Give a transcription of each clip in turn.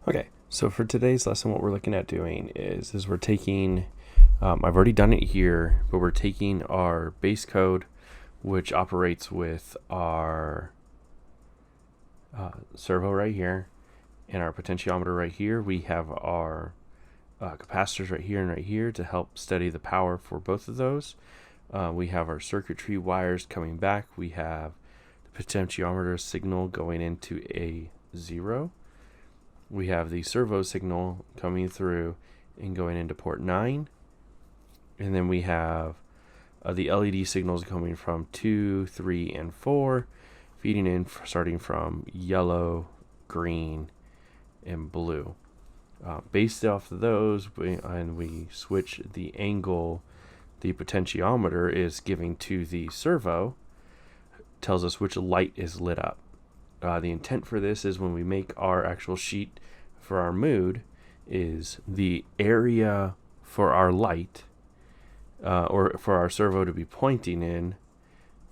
Okay, so for today's lesson, what we're looking at doing is we're taking, I've already done it here, but we're taking our base code, which operates with our servo right here, and our potentiometer right here. We have our capacitors right here and right here to help steady the power for both of those. We have our circuitry wires coming back. We have the potentiometer signal going into A0. We have the servo signal coming through and going into port 9. And then we have the LED signals coming from 2, 3, and 4, feeding in starting from yellow, green, and blue. Based off of those, we switch the angle the potentiometer is giving to the servo, tells us which light is lit up. The intent for this is when we make our actual sheet for our mood is the area for our light or for our servo to be pointing in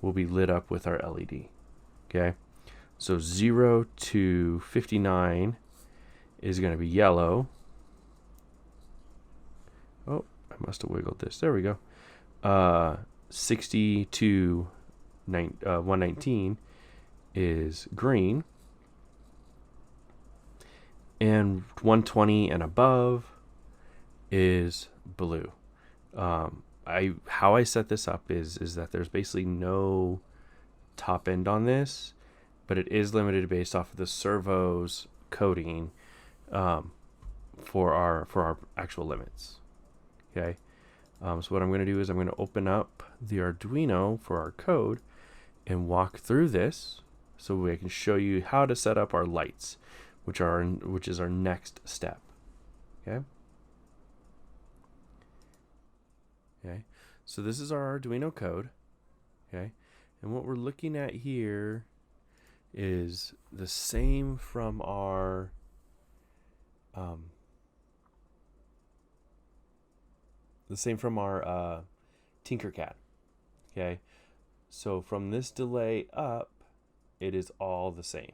will be lit up with our LED. Okay, so 0 to 59 is going to be yellow. Oh, I must have wiggled this. There we go. 60 to 119 is green, and 120 and above is blue. How I set this up is that there's basically no top end on this, but it is limited based off of the servo's coding for our actual limits. Okay. So what I'm going to do is I'm going to open up the Arduino for our code and walk through this so we can show you how to set up our lights, which is our next step. Okay. Okay. So this is our Arduino code. Okay. And what we're looking at here is the same from our Tinkercad. Okay. So from this delay up, it is all the same.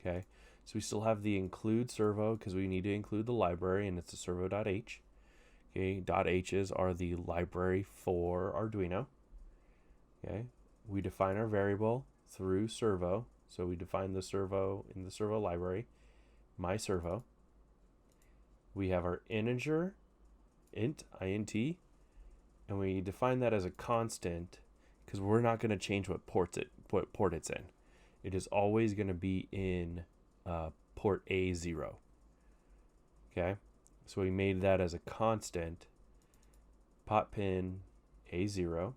Okay. So we still have the include servo because we need to include the library, and it's a servo.h. Okay. .h's are the library for Arduino. Okay. We define our variable through servo. So we define the servo in the servo library, my servo. We have our integer, int, and we define that as a constant because we're not going to change what port it's in. It is always going to be in port A0. Okay, so we made that as a constant. Pot pin A0.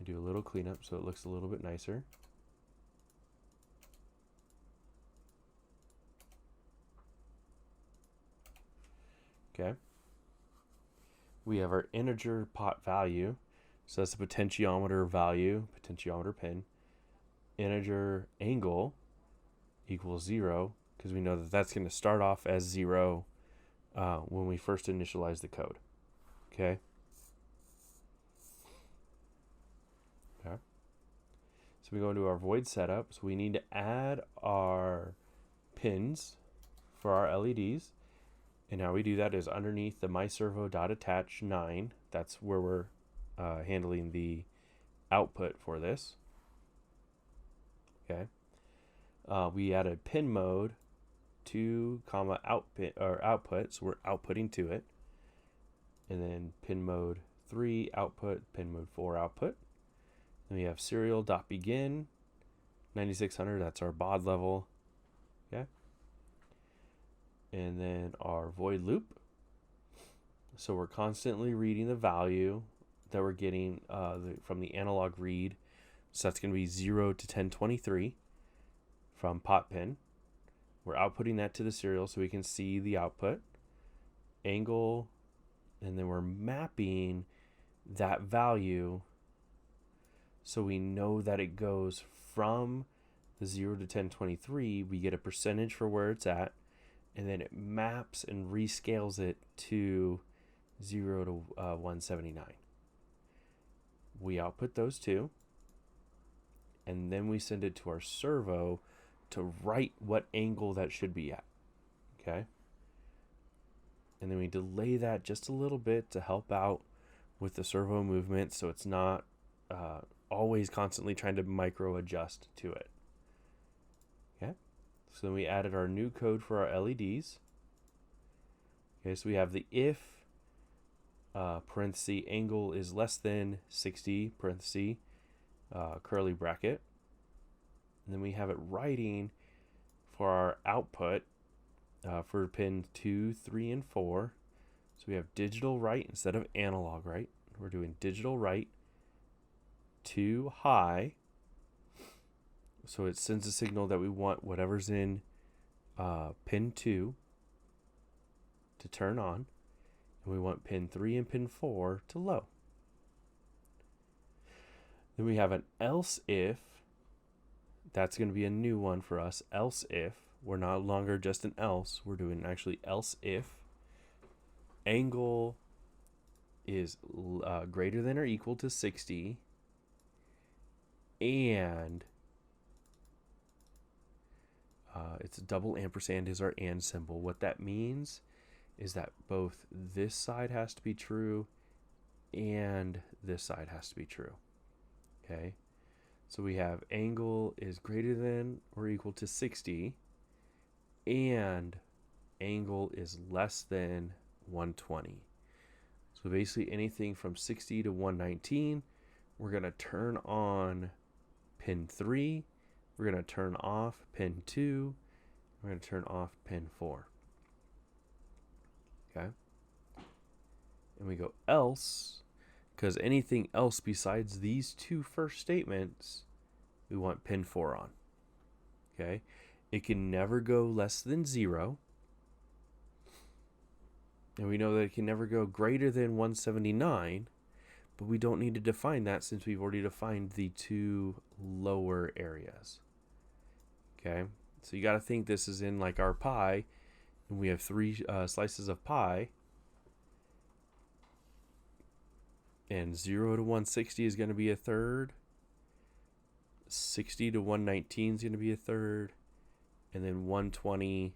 I do a little cleanup so it looks a little bit nicer. Okay. We have our integer pot value. So that's the potentiometer value, potentiometer pin. Integer angle equals 0 because we know that that's going to start off as 0 when we first initialize the code. Okay. Okay. So we go into our void setup. So we need to add our pins for our LEDs. And how we do that is underneath the myservo.attach 9. That's where we're handling the output for this. Okay. We added pin mode 2, output, so we're outputting to it. And then pin mode 3 output, pin mode 4 output. Then we have serial.begin 9600, that's our baud level. Okay. And then our void loop. So we're constantly reading the value that we're getting from the analog read. So that's going to be 0 to 1023 from pot pin. We're outputting that to the serial so we can see the output. Angle, and then we're mapping that value so we know that it goes from the 0 to 1023. We get a percentage for where it's at, and then it maps and rescales it to 0 to 179. We output those two, and then we send it to our servo to write what angle that should be at. Okay. And then we delay that just a little bit to help out with the servo movement, so it's not always constantly trying to micro adjust to it. Okay. So then we added our new code for our LEDs. Okay, so we have the if parenthesis angle is less than 60 parenthesis curly bracket. And then we have it writing for our output for pin 2, 3, and 4. So we have digital write instead of analog write. We're doing digital write to high. So it sends a signal that we want whatever's in pin 2 to turn on. And we want pin 3 and pin 4 to low. Then we have an else if. That's going to be a new one for us. Else if. We're no longer just an else. We're doing actually else if angle is greater than or equal to 60 and it's a double ampersand is our and symbol. What that means is that both this side has to be true and this side has to be true. Okay, so we have angle is greater than or equal to 60 and angle is less than 120. So basically anything from 60 to 119, we're going to turn on pin 3, we're going to turn off pin 2, we're going to turn off pin 4. Okay? And we go else, because anything else besides these two first statements, we want pin 4 on. Okay? It can never go less than 0. And we know that it can never go greater than 179, but we don't need to define that since we've already defined the two lower areas. Okay? So you got to think this is in like our pie, and we have 3 slices of pie. And 0 to 160 is going to be a third. 60 to 119 is going to be a third. And then 120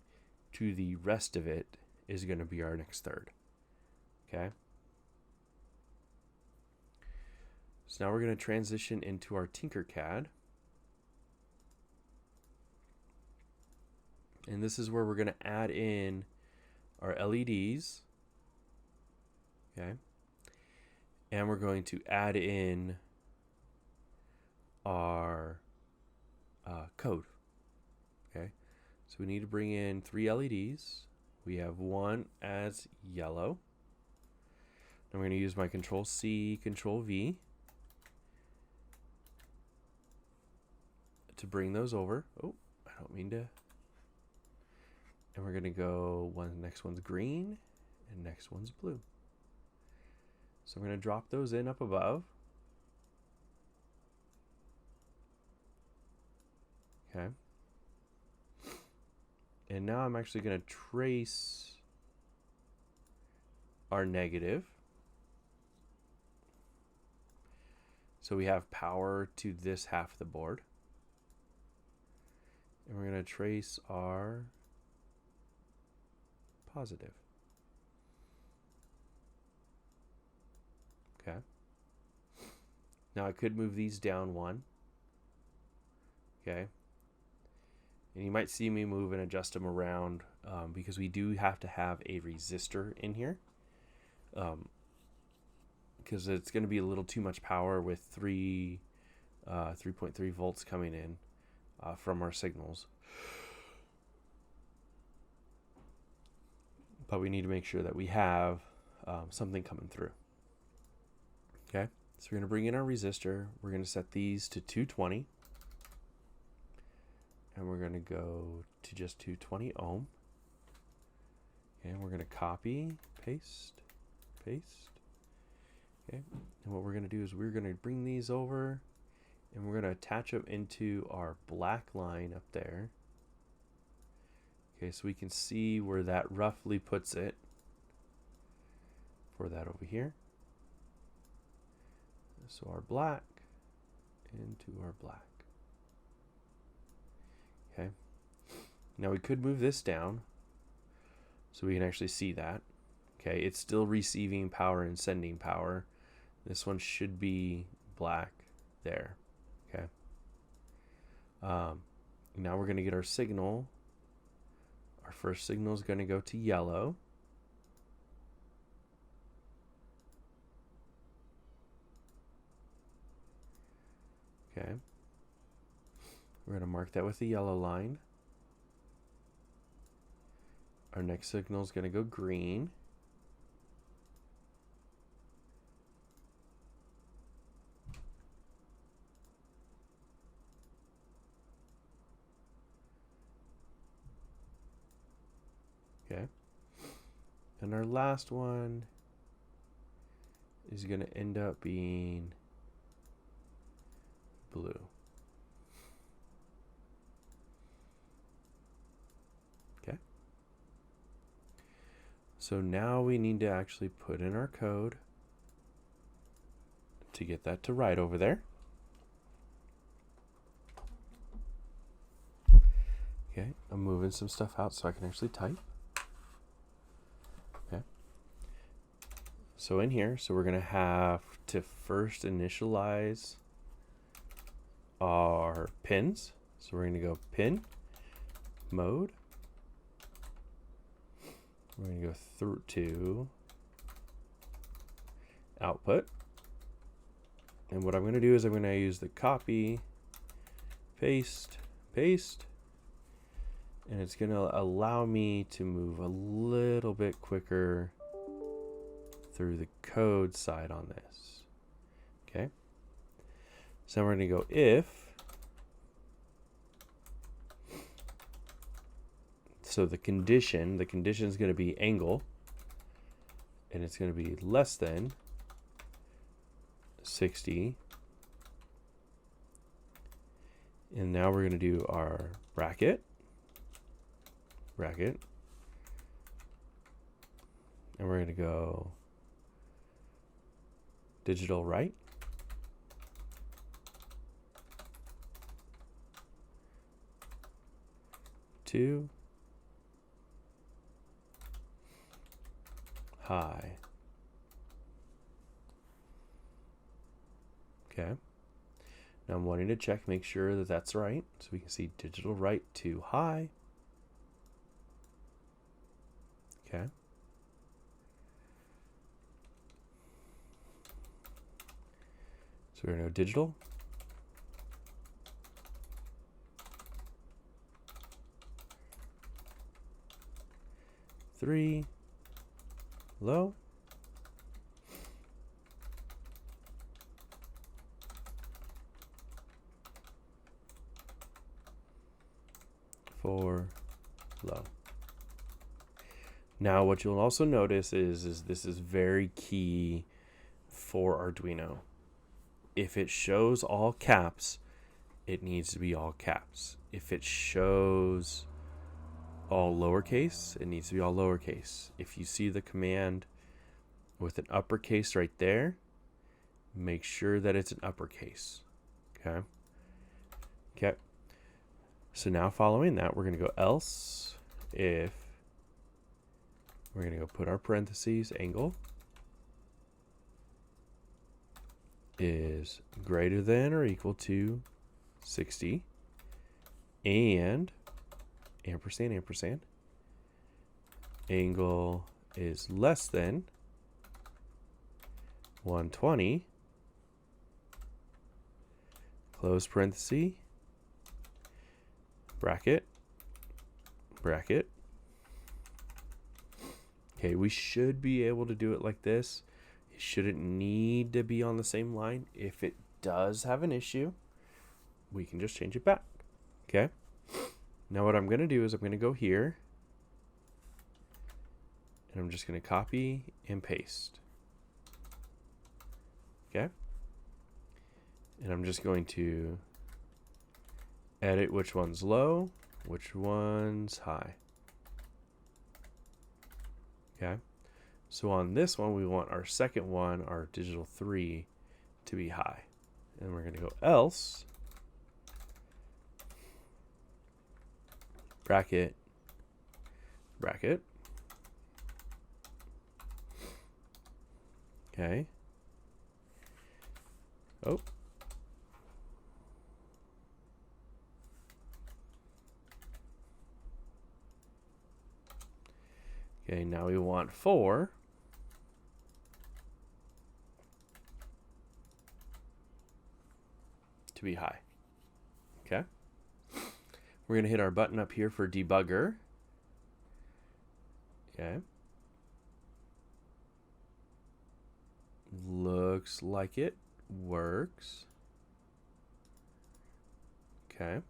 to the rest of it is going to be our next third. Okay? So now we're going to transition into our Tinkercad. And this is where we're going to add in our LEDs. Okay? And we're going to add in our code. Okay? So we need to bring in 3 LEDs. We have one as yellow. I'm going to use my Control C, Control V to bring those over. Oh, I don't mean to. And we're going to go next one's green and next one's blue. So I'm going to drop those in up above. Okay. And now I'm actually going to trace our negative. So we have power to this half of the board. And we're going to trace our positive. Okay. Now I could move these down 1. Okay. And you might see me move and adjust them around because we do have to have a resistor in here. Because it's going to be a little too much power with 3.3 volts coming in from our signals. But we need to make sure that we have something coming through. Okay, so we're going to bring in our resistor. We're going to set these to 220. And we're going to go to just 220 ohm. And we're going to copy, paste, paste. Okay, and what we're going to do is we're going to bring these over and we're going to attach them into our black line up there. Okay, so we can see where that roughly puts it for that over here. So our black into our black. Okay, Now we could move this down so we can actually see that. Okay, it's still receiving power and sending power. This one should be black there. Okay. Now we're going to get our signal. Our first signal is going to go to yellow. Okay. We're going to mark that with the yellow line. Our next signal is going to go green. Okay. And our last one is going to end up being blue. Okay. So now we need to actually put in our code to get that to write over there. Okay, I'm moving some stuff out so I can actually type. Okay. So in here, we're going to have to first initialize our pins. So we're going to go pin mode. We're going to go through to output. And what I'm going to do is I'm going to use the copy, paste, paste. And it's going to allow me to move a little bit quicker through the code side on this. Okay. So we're going to go if. So the condition is going to be angle. And it's going to be less than 60. And now we're going to do our bracket. And we're going to go digital write. To high. Okay. Now I'm wanting to check, make sure that that's right. So we can see digital write to high. Okay. So we're going to go digital. Three. Low. Four. Low. Now what you'll also notice is this is very key for Arduino. If it shows all caps, it needs to be all caps. If it shows all lowercase, it needs to be all lowercase. If you see the command with an uppercase right there, make sure that it's an uppercase. Okay. Okay. So now following that, we're going to go else if we're going to go put our parentheses angle is greater than or equal to 60 and ampersand ampersand angle is less than 120 close parenthesis bracket. Okay, we should be able to do it like this. It shouldn't need to be on the same line. If it does have an issue, we can just change it back. Okay. Now what I'm going to do is I'm going to go here and I'm just going to copy and paste. Okay. And I'm just going to edit which one's low, which one's high. Okay. So on this one, we want our second one, our digital 3, to be high. And we're going to go else bracket, bracket. Okay. Oh. Okay, now we want 4. To be high. Okay. We're going to hit our button up here for debugger. Okay. Looks like it works. Okay.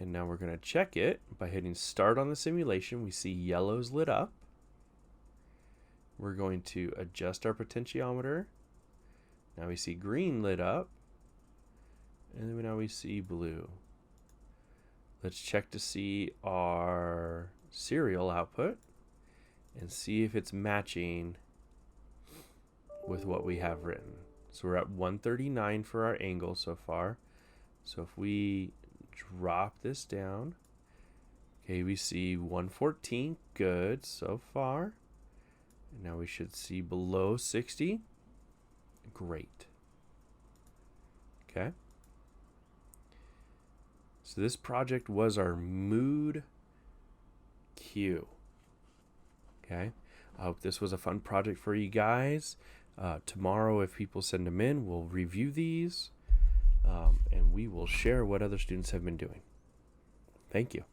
And now we're going to check it by hitting start on the simulation. We see yellow's lit up. We're going to adjust our potentiometer. Now we see green lit up. And then now we see blue. Let's check to see our serial output and see if it's matching with what we have written. So we're at 139 for our angle so far. So if we drop this down, okay, we see 114, good so far. And now we should see below 60, great. Okay. So this project was our mood cue. Okay. I hope this was a fun project for you guys. Tomorrow, if people send them in, we'll review these and we will share what other students have been doing. Thank you.